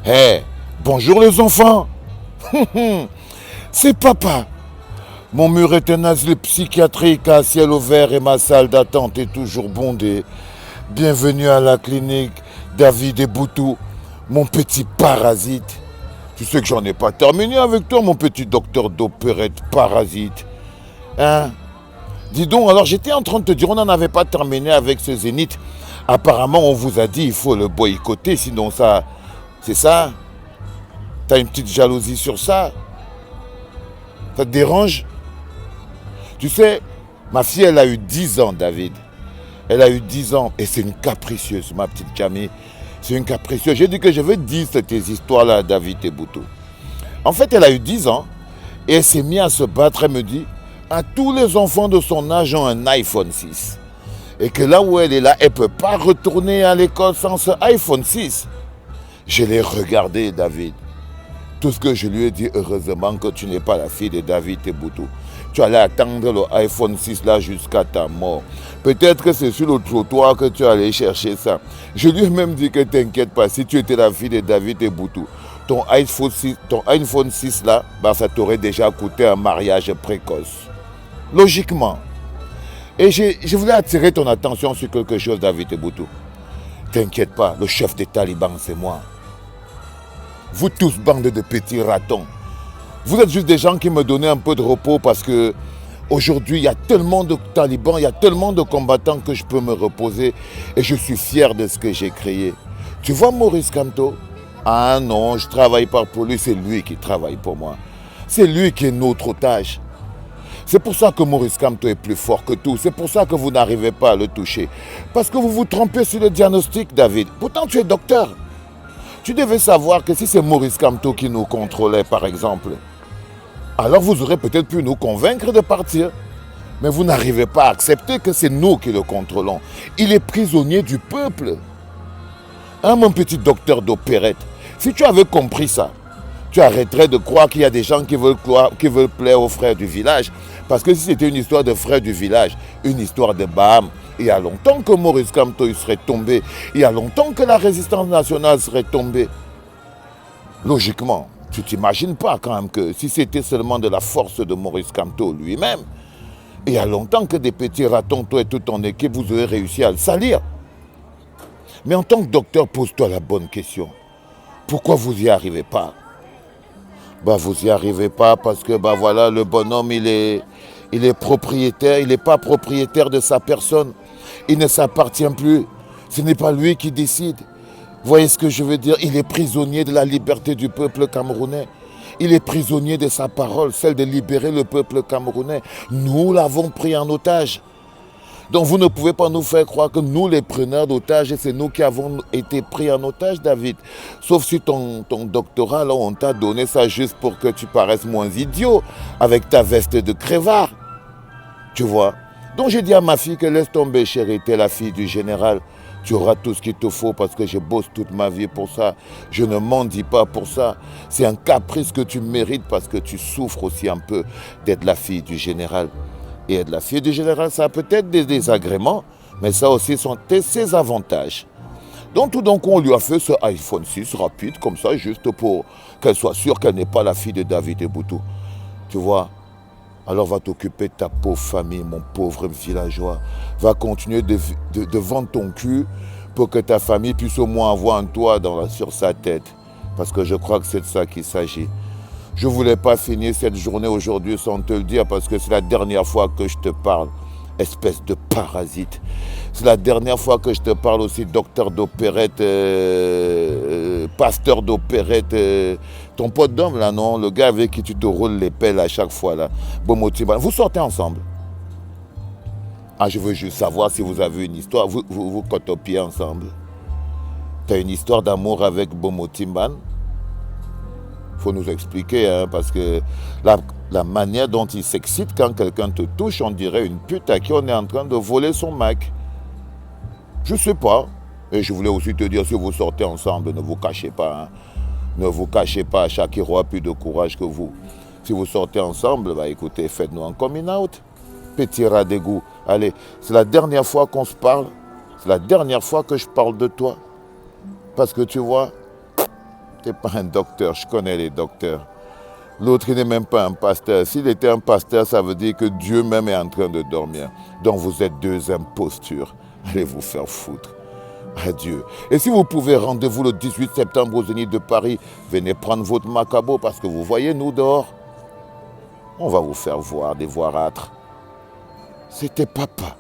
Hé, bonjour les enfants. C'est papa. Mon mur est un asile psychiatrique à ciel ouvert et ma salle d'attente est toujours bondée. Bienvenue à la clinique David et Boutou, mon petit parasite. Tu sais que j'en ai pas terminé avec toi, mon petit docteur d'opérette parasite. Hein? Dis donc, alors j'étais en train de te dire, on n'en avait pas terminé avec ce zénith. Apparemment, on vous a dit il faut le boycotter, sinon ça... C'est ça? T'as une petite jalousie sur ça? Ça te dérange? Tu sais, ma fille, elle a eu 10 ans, David. Elle a eu 10 ans et c'est une capricieuse, ma petite Camille. C'est une capricieuse. J'ai dit que je veux dire tes histoires-là, David et Boutou. En fait, elle a eu 10 ans et elle s'est mise à se battre. Elle me dit, à tous les enfants de son âge ont un iPhone 6. Et que là où elle est là, elle ne peut pas retourner à l'école sans ce iPhone 6. Je l'ai regardé, David. Tout ce que je lui ai dit, heureusement que tu n'es pas la fille de David et Boutou. Tu allais attendre le iPhone 6 là jusqu'à ta mort. Peut-être que c'est sur le trottoir que tu allais chercher ça. Je lui ai même dit que t'inquiète pas, si tu étais la fille de David et Boutou, ton iPhone 6 là, bah, ça t'aurait déjà coûté un mariage précoce. Logiquement. Et je voulais attirer ton attention sur quelque chose, David et Boutou. T'inquiète pas, le chef des talibans, c'est moi. Vous tous, bande de petits ratons. Vous êtes juste des gens qui me donnaient un peu de repos parce que aujourd'hui, il y a tellement de talibans, il y a tellement de combattants que je peux me reposer et je suis fier de ce que j'ai créé. Tu vois Maurice Kamto? Ah non, je ne travaille pas pour lui, c'est lui qui travaille pour moi. C'est lui qui est notre otage. C'est pour ça que Maurice Kamto est plus fort que tout. C'est pour ça que vous n'arrivez pas à le toucher. Parce que vous vous trompez sur le diagnostic, David. Pourtant, tu es docteur. Tu devais savoir que si c'est Maurice Kamto qui nous contrôlait, par exemple, alors vous aurez peut-être pu nous convaincre de partir. Mais vous n'arrivez pas à accepter que c'est nous qui le contrôlons. Il est prisonnier du peuple. Hein, mon petit docteur d'opérette, si tu avais compris ça, tu arrêterais de croire qu'il y a des gens qui veulent plaire aux frères du village. Parce que si c'était une histoire de frères du village, une histoire de Baham, il y a longtemps que Maurice Kamto il serait tombé. Il y a longtemps que la résistance nationale serait tombée. Logiquement, tu ne t'imagines pas quand même que si c'était seulement de la force de Maurice Kamto lui-même, il y a longtemps que des petits ratons, toi et toute ton équipe, vous aurez réussi à le salir. Mais en tant que docteur, pose-toi la bonne question. Pourquoi vous n'y arrivez pas? Bah, vous n'y arrivez pas parce que bah, voilà, le bonhomme, il est propriétaire, il n'est pas propriétaire de sa personne. Il ne s'appartient plus. Ce n'est pas lui qui décide. Vous voyez ce que je veux dire? Il est prisonnier de la liberté du peuple camerounais. Il est prisonnier de sa parole, celle de libérer le peuple camerounais. Nous l'avons pris en otage. Donc vous ne pouvez pas nous faire croire que nous, les preneurs d'otages, c'est nous qui avons été pris en otage, David. Sauf si ton doctorat, là, on t'a donné ça juste pour que tu paraisses moins idiot avec ta veste de crevard. Tu vois? Donc j'ai dit à ma fille que laisse tomber, chérie, t'es la fille du général. Tu auras tout ce qu'il te faut parce que je bosse toute ma vie pour ça. Je ne m'en dis pas pour ça. C'est un caprice que tu mérites parce que tu souffres aussi un peu d'être la fille du général. Et être la fille du général, ça a peut-être des désagréments, mais ça aussi sont ses avantages. Donc tout d'un coup, on lui a fait ce iPhone 6 rapide, comme ça, juste pour qu'elle soit sûre qu'elle n'est pas la fille de David et Boutou. Tu vois? Alors va t'occuper de ta pauvre famille, mon pauvre villageois. Va continuer de vendre ton cul pour que ta famille puisse au moins avoir un toit sur sa tête. Parce que je crois que c'est de ça qu'il s'agit. Je ne voulais pas finir cette journée aujourd'hui sans te le dire parce que c'est la dernière fois que je te parle, espèce de parasite. C'est la dernière fois que je te parle aussi, docteur d'opérette, pasteur d'opérette, ton pote d'homme là, non? Le gars avec qui tu te roules les pelles à chaque fois là. Bomotiban, vous sortez ensemble? Ah, je veux juste savoir si vous avez une histoire, vous cotopiez ensemble. Tu as une histoire d'amour avec Bomotimban? Faut nous expliquer, hein, parce que la manière dont il s'excite quand quelqu'un te touche, on dirait une pute à qui on est en train de voler son Mac. Je sais pas. Et je voulais aussi te dire, si vous sortez ensemble, ne vous cachez pas. Hein. Ne vous cachez pas, chaque héros a plus de courage que vous. Si vous sortez ensemble, bah écoutez, faites-nous un coming out. Petit rat d'égout. Allez, c'est la dernière fois qu'on se parle. C'est la dernière fois que je parle de toi. Parce que tu vois, Tu n'es pas un docteur, je connais les docteurs. L'autre, il n'est même pas un pasteur. S'il était un pasteur, ça veut dire que Dieu même est en train de dormir. Donc vous êtes deux impostures. Allez vous faire foutre. Adieu. Et si vous pouvez, rendez-vous le 18 septembre au Zénith de Paris. Venez prendre votre macabo parce que vous voyez, nous dehors, on va vous faire voir des voirâtres. C'était papa.